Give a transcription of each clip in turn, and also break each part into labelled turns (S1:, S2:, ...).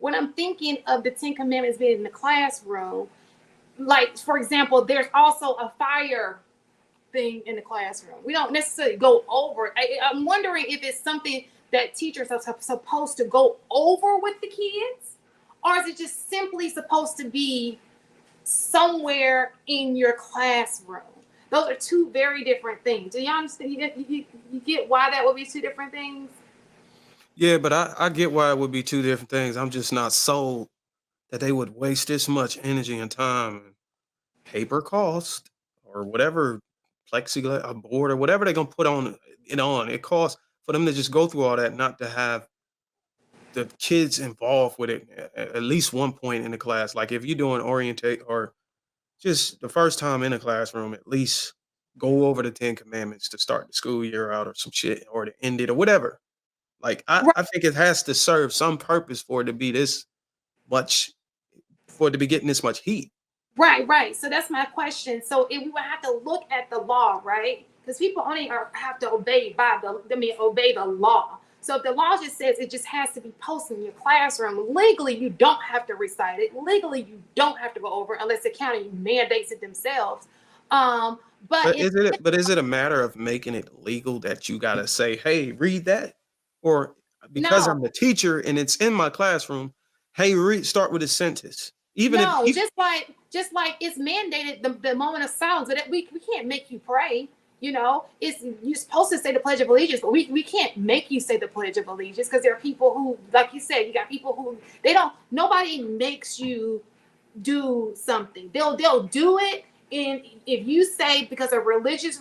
S1: when I'm thinking of the Ten Commandments being in the classroom, like, for example, there's also a fire thing in the classroom. We don't necessarily go over it. I'm wondering if it's something that teachers are supposed to go over with the kids, or is it just simply supposed to be somewhere in your classroom? Those are two very different things. Do you understand? You get why that would be two different things?
S2: Yeah, but I get why it would be two different things. I'm just not sold that they would waste this much energy and time and paper cost or whatever, plexiglass, a board or whatever they're gonna put on it on. It costs for them to just go through all that, not to have the kids involved with it at least one point in the class. Like if you're doing orientate or just the first time in a classroom, at least go over the 10 commandments to start the school year out or some shit or to end it or whatever. Like
S1: Right,
S2: I think it has to serve some purpose for it to be this much, for it to be getting this much heat.
S1: right. So that's my question. So if we would have to look at the law, right? Because people only have to obey obey the law. So if the law just says it just has to be posted in your classroom, legally you don't have to recite it. Legally you don't have to go over it unless the county mandates it themselves. Um, but
S2: But
S1: if
S2: is it a matter of making it legal that you gotta say, "Hey, read that," or because
S1: no,
S2: I'm the teacher and it's in my classroom, "Hey, start with a sentence," even if
S1: no,
S2: even
S1: just like it's mandated the moment of silence, but we can't make you pray. It's you're supposed to say the Pledge of Allegiance, but we can't make you say the Pledge of Allegiance because there are people who, like you said, you got people who they don't. Nobody makes you do something. They'll do it, and if you say because of religious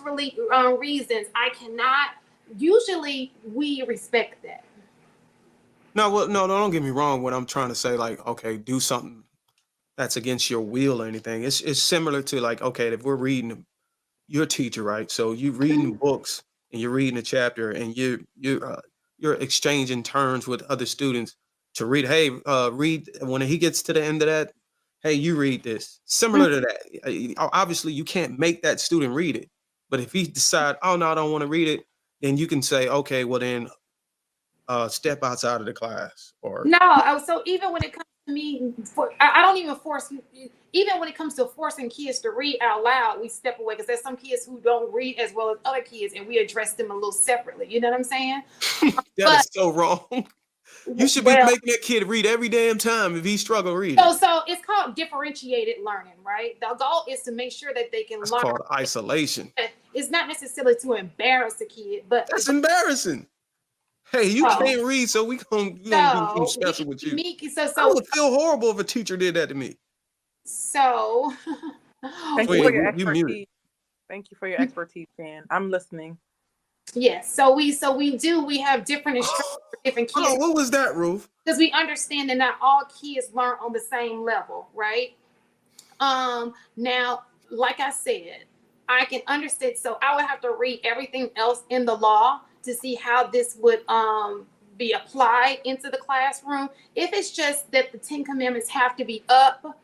S1: reasons, I cannot. Usually, we respect that.
S2: no, well, no, don't get me wrong. What I'm trying to say, like, okay, do something that's against your will or anything. It's similar to like, okay, if we're reading, you're a teacher, right? So you reading books and you're reading a chapter and you're exchanging terms with other students to read. Hey, read when he gets to the end of that. Hey, you read this. Similar to that. Obviously, you can't make that student read it, but if he decide, oh no, I don't want to read it, then you can say, okay, well then, step outside of the class or
S1: No, so even when it comes to me, I don't even force. Even when it comes to forcing kids to read out loud, we step away because there's some kids who don't read as well as other kids, and we address them a little separately. You know what I'm saying?
S2: that
S1: But
S2: is so wrong. You should be
S1: well,
S2: making that kid read every damn time if he struggle reading.
S1: so it's called differentiated learning, right? The goal is to make sure that they can
S2: That's
S1: learn.
S2: called isolation.
S1: It's not necessarily to embarrass the kid, but
S2: That's embarrassing. Hey, you
S1: oh,
S2: can't read, so we gonna do something
S1: so
S2: special with you.
S1: me, so
S2: I
S1: so
S2: would feel horrible if a teacher did that to me.
S1: so.
S3: Thank you for
S2: Wait,
S3: your
S2: you muted.
S3: expertise. Thank you for your expertise, Jan. I'm listening.
S1: Yes, we have different instructors for different
S2: Hold
S1: kids
S2: on, what was that, Ruth?
S1: because we understand that not all kids learn on the same level, right? Now, like I said, I can understand. So I would have to read everything else in the law to see how this would be applied into the classroom. If it's just that the Ten Commandments have to be up,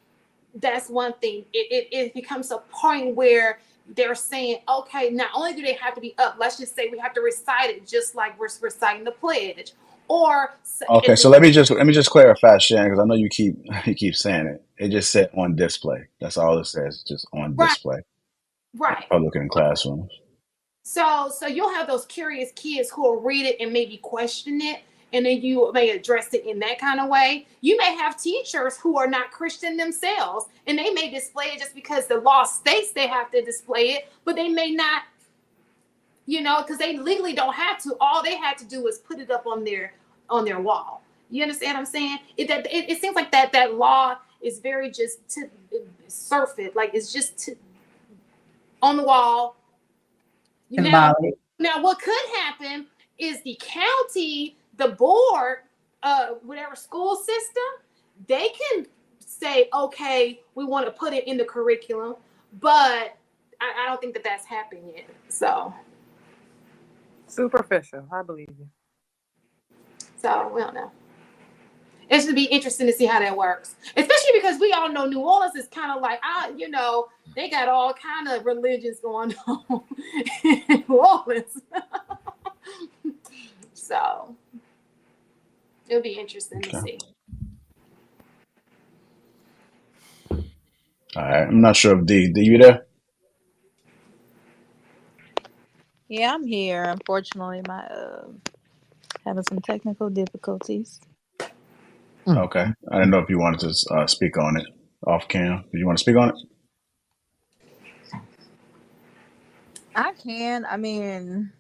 S1: that's one thing. It becomes a point where they're saying, okay, not only do they have to be up, let's just say we have to recite it just like we're reciting the pledge, or
S4: Okay, so let me just clarify, Shannon, because I know you keep you keep saying it. It just said on display. That's all it says, just on
S1: right,
S4: display in
S1: right.
S4: public and in classrooms.
S1: So you'll have those curious kids who will read it and maybe question it, and then you may address it in that kind of way. You may have teachers who are not Christian themselves, and they may display it just because the law states they have to display it, but they may not, because they legally don't have to. All they had to do is put it up on their wall. You understand what I'm saying? It seems like that law is very just to surf it, like it's just on the wall. Now,
S5: Symbolic.
S1: now, what could happen is the county, the board, whatever school system, they can say, okay, we want to put it in the curriculum, but I don't think that that's happened yet. So
S3: Superficial. I believe you.
S1: we don't know. It should be interesting to see how that works, especially because we all know New Orleans is kind of like, they got all kind of religions going on in New Orleans. So it'll be interesting to
S4: Okay.
S1: see.
S4: All right. I'm not sure if D, you there?
S5: Yeah, I'm here. Unfortunately, my having some technical difficulties.
S4: Okay. I didn't know if you wanted to speak on it off cam. Do you want to speak on it?
S5: I can. I mean,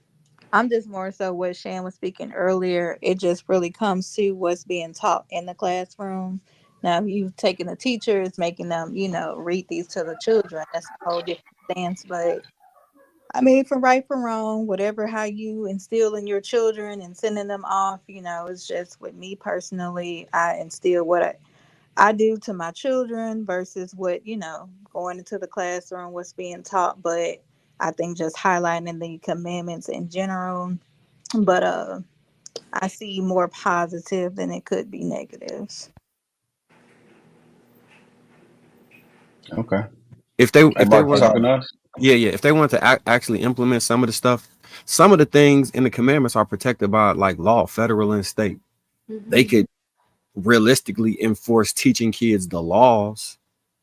S5: I'm just more so what Shan was speaking earlier. It just really comes to what's being taught in the classroom. Now, if you've taken the teachers, making them, read these to the children, that's a whole different stance. But I mean, from right from wrong, whatever how you instill in your children and sending them off, it's just with me personally, I instill what I do to my children versus what, going into the classroom, what's being taught. But I think just highlighting the commandments in general. But I see more positive than it could be negatives.
S4: Okay.
S6: If they
S4: Hey,
S6: if they
S4: Mark, you
S6: were
S4: talking to us?
S6: yeah, if they want to actually implement some of the stuff, some of the things in the commandments are protected by like law, federal and state. They
S1: Mhm.
S6: could realistically enforce teaching kids the laws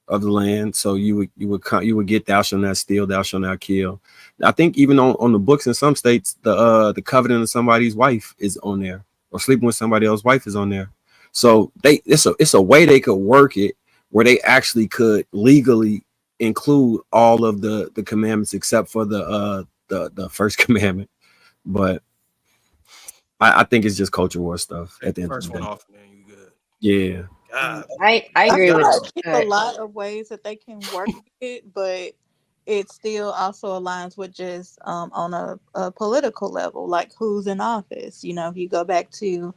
S6: of the land. So you would get thou shalt not steal, thou shalt not kill. I think even on the books in some states, the covenant of somebody's wife is on there, or sleeping with somebody else's wife is on there. So it's a way they could work it where they actually could legally include all of the commandments except for the first commandment. But I think it's just culture war stuff
S2: Take
S6: at
S2: the
S6: the end of
S2: first
S6: the
S2: one
S6: day.
S2: off, and then you good.
S6: Yeah.
S2: God,
S7: I
S5: I
S7: agree
S5: feel
S7: with
S5: like it's a
S7: uh,
S5: lot of ways that they can work it, but it still also aligns with just on a political level, like who's in office. If you go back to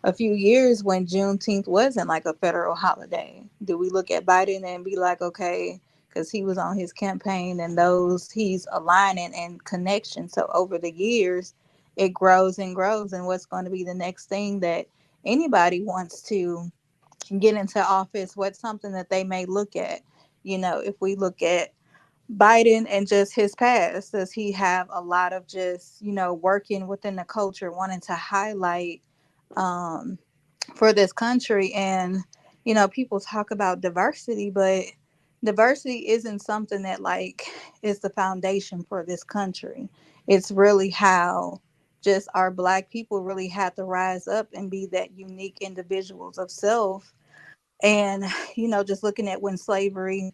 S5: a few years when Juneteenth wasn't like a federal holiday, do we look at Biden and be like, okay, because he was on his campaign and those he's aligning and connection. So over the years, it grows and grows. And what's going to be the next thing that anybody wants to get into office, what's something that they may look at? If we look at Biden and just his past, does he have a lot of just, working within the culture, wanting to highlight um, for this country? And, people talk about diversity, but diversity isn't something that like is the foundation for this country. It's really how just our black people really had to rise up and be that unique individuals of self. And, just looking at when slavery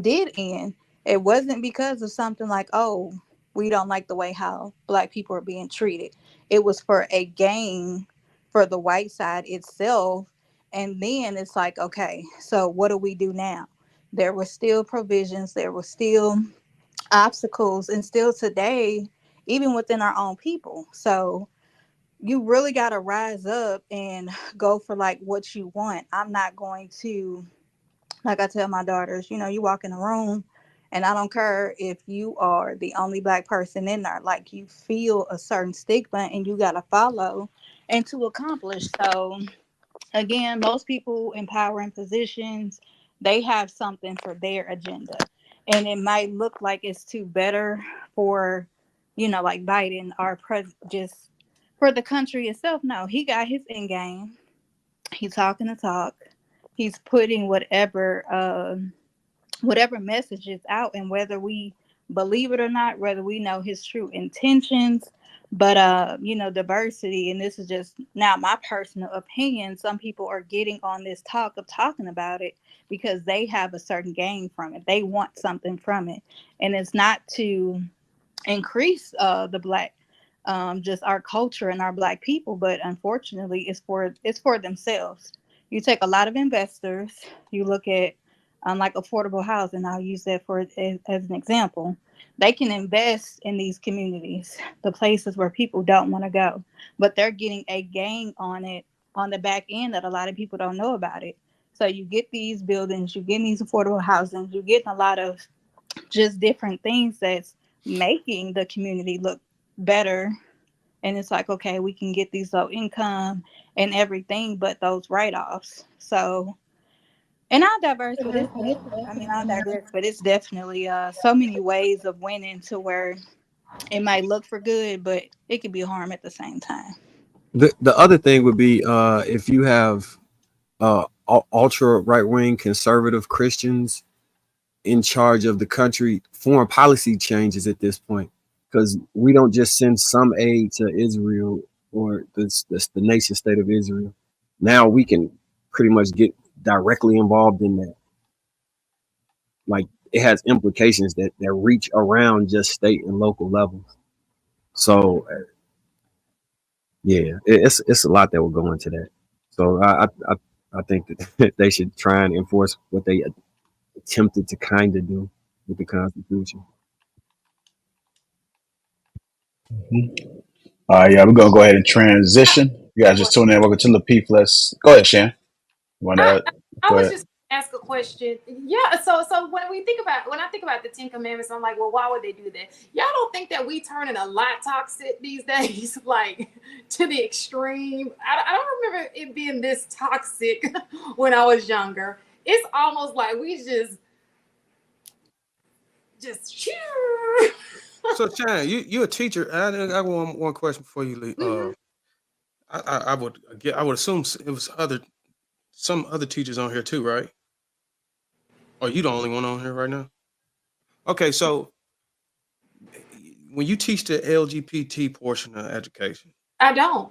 S5: did end, it wasn't because of something like, oh, we don't like the way how black people are being treated. It was for a gain for the white side itself. And then it's like, okay, so what do we do now? There were still provisions, there were still obstacles, and still today, even within our own people. So you really got to rise up and go for like what you want. I'm not going to, like I tell my daughters, you walk in a room and I don't care if you are the only black person in there, like you feel a certain stigma and you got to follow and to accomplish. So again, most people in power and positions, they have something for their agenda. And it might look like it's too better for, like Biden, our president, just for the country itself. No, he got his end game. He's talking the talk. He's putting whatever message is out, and whether we believe it or not, whether we know his true intentions. But diversity, and this is just now my personal opinion, some people are getting on this talk of talking about it because they have a certain gain from it, they want something from it, and it's not to increase the black just our culture and our black people, but unfortunately it's for themselves. You take a lot of investors, you look at like affordable housing, I'll use that for as an example. They can invest in these communities, the places where people don't want to go, but they're getting a gain on it on the back end that a lot of people don't know about it. So you get these buildings, you get these affordable housing, you get a lot of just different things that's making the community look better. And it's like, okay, we can get these low income and everything, but those write-offs. So, and I'll diverse, but I'll digress, but it's definitely so many ways of winning to where it might look for good, but it could be harm at the same time.
S6: The other thing would be if you have ultra right wing conservative Christians in charge of the country, foreign policy changes at this point, because we don't just send some aid to Israel or the nation state of Israel. Now we can pretty much get directly involved in that. Like, it has implications that reach around just state and local levels. So yeah, it's a lot that will go into that. So I think that they should try and enforce what they attempted to kind of do with the Constitution.
S4: All right, yeah, we're gonna go ahead and transition. You guys just tune in. Welcome to Lapeef. Let's go ahead, Shan. You want
S1: I,
S4: to
S1: I
S4: go
S1: was
S4: ahead?
S1: just ask a question. Yeah, so when I think about the Ten Commandments, I'm like, well, why would they do that? Y'all don't think that we turning a lot toxic these days, like to the extreme? I don't remember it being this toxic when I was younger. It's almost like we just
S2: So Chan, you're a teacher. I got one question for you, Lee.
S1: Mhm.
S2: I would assume it was some other teachers on here too, right? Or you the only one on here right now? Okay, so when you teach the LGBT portion of education,
S1: I don't.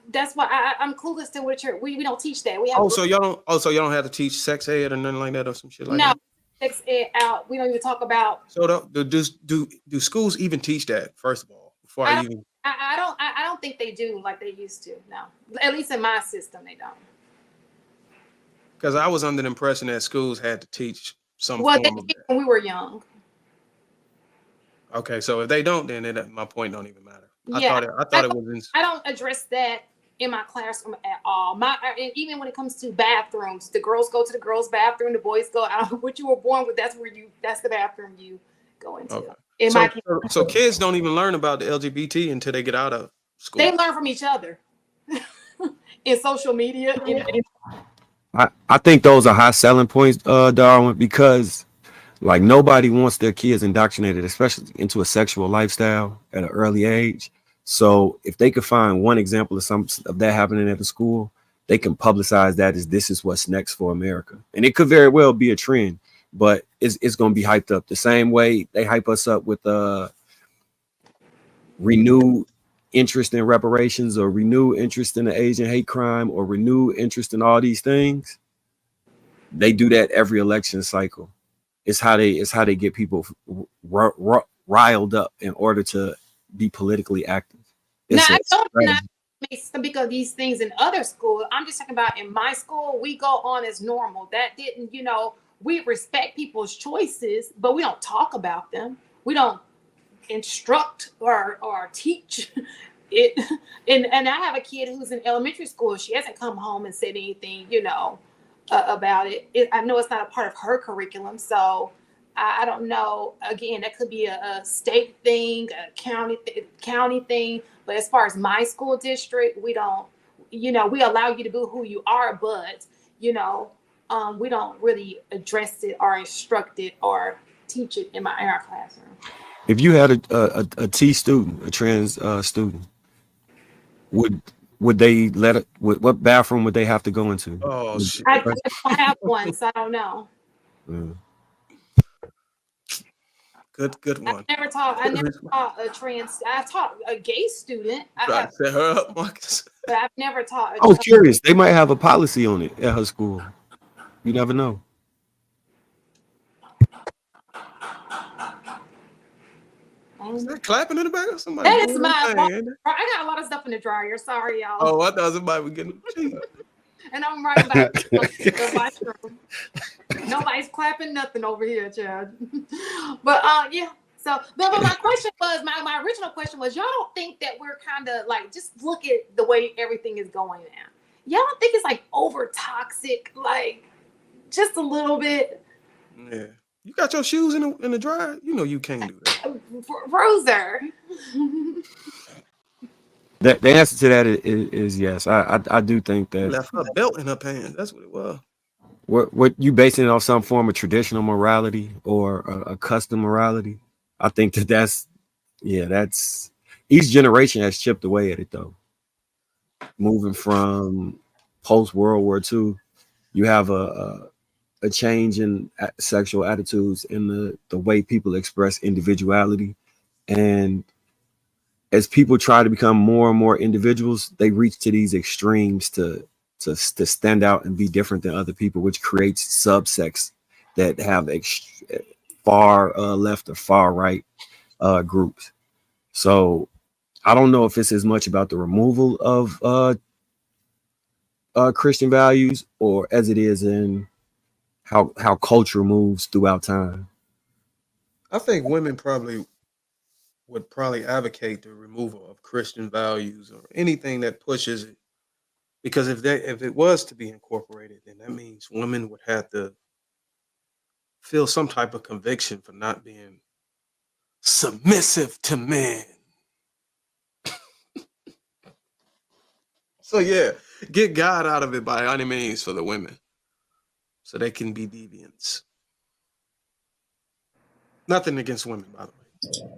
S1: That's why I'm clueless to what we don't teach that. We have
S2: so y'all don't have to teach sex ed or nothing like that or some shit like
S1: no
S2: that.
S1: sex ed out. We don't even talk about.
S2: So do schools even teach that, first of all, before
S1: I
S2: I
S1: don't.
S2: even?
S1: I don't think they do like they used to. No, at least in my system, they don't.
S2: Because I was under the impression that schools had to teach some
S1: Well, they
S2: form of
S1: did
S2: that.
S1: when we were young.
S2: Okay, so if they don't, then my point don't even matter.
S1: Yeah,
S2: I thought it was in.
S1: I don't address that in my classroom at all. And even when it comes to bathrooms, the girls go to the girls' bathroom, the boys go out. What you were born with, that's the bathroom you go into.
S2: Okay.
S1: In my case,
S2: So kids don't even learn about the LGBT until they get out of school.
S1: they learn from each other in social media.
S6: I think those are high selling points, Darwin, because like nobody wants their kids indoctrinated, especially into a sexual lifestyle at an early age. So if they could find one example of that happening at the school, they can publicize that as this is what's next for America. And it could very well be a trend, but it's going to be hyped up the same way they hype us up with renewed interest in reparations or renewed interest in the Asian hate crime or renewed interest in all these things. They do that every election cycle. It's how they get people riled up in order to be politically active.
S1: Now, I don't not make some of these things in other schools. I'm just talking about in my school, we go on as normal. That didn't, we respect people's choices, but we don't talk about them. We don't instruct or teach it. And I have a kid who's in elementary school. She hasn't come home and said anything, about it. I know it's not a part of her curriculum, so I don't know. Again, that could be a state thing, a county thing. But as far as my school district, we don't. We allow you to be who you are, but we don't really address it or instruct it or teach it in our classroom.
S6: If you had a T student, a trans student, would they let it? What bathroom would they have to go into?
S2: Oh shit!
S1: I don't have one, so I don't know.
S2: Good one.
S1: I never taught a trans. I taught a gay student.
S2: Right, set her up, Marcus.
S1: But I've never taught.
S6: I was curious. They might have a policy on it at her school. You never know.
S2: Is that clapping in the back of somebody?
S1: That is my. I got a lot of stuff in the dryer. Sorry, y'all.
S2: Oh, I thought somebody was getting.
S1: And I'm right about the washroom. Nobody's clapping nothing over here, Chad. But yeah. So, but my question was, my original question was, y'all don't think that we're kind of like, just look at the way everything is going now. Y'all don't think it's like over toxic, like just a little bit?
S2: Yeah. You got your shoes in the dryer? You know you can't do that.
S1: Roser.
S6: The answer to that is yes. I do think that.
S2: Left her belt in her pants. That's what it was.
S6: What you basing it on some form of traditional morality or a custom morality? I think that's each generation has chipped away at it though. Moving from post World War II, you have a a change in sexual attitudes and the way people express individuality. And as people try to become more and more individuals, they reach to these extremes to stand out and be different than other people, which creates subsects that have far left or far right groups. So I don't know if it's as much about the removal of Christian values or as it is in how culture moves throughout time.
S2: I think women would probably advocate the removal of Christian values or anything that pushes it. Because if it was to be incorporated, then that means women would have to feel some type of conviction for not being submissive to men. So yeah, get God out of it by any means for the women, so they can be deviants. Nothing against women, by the way.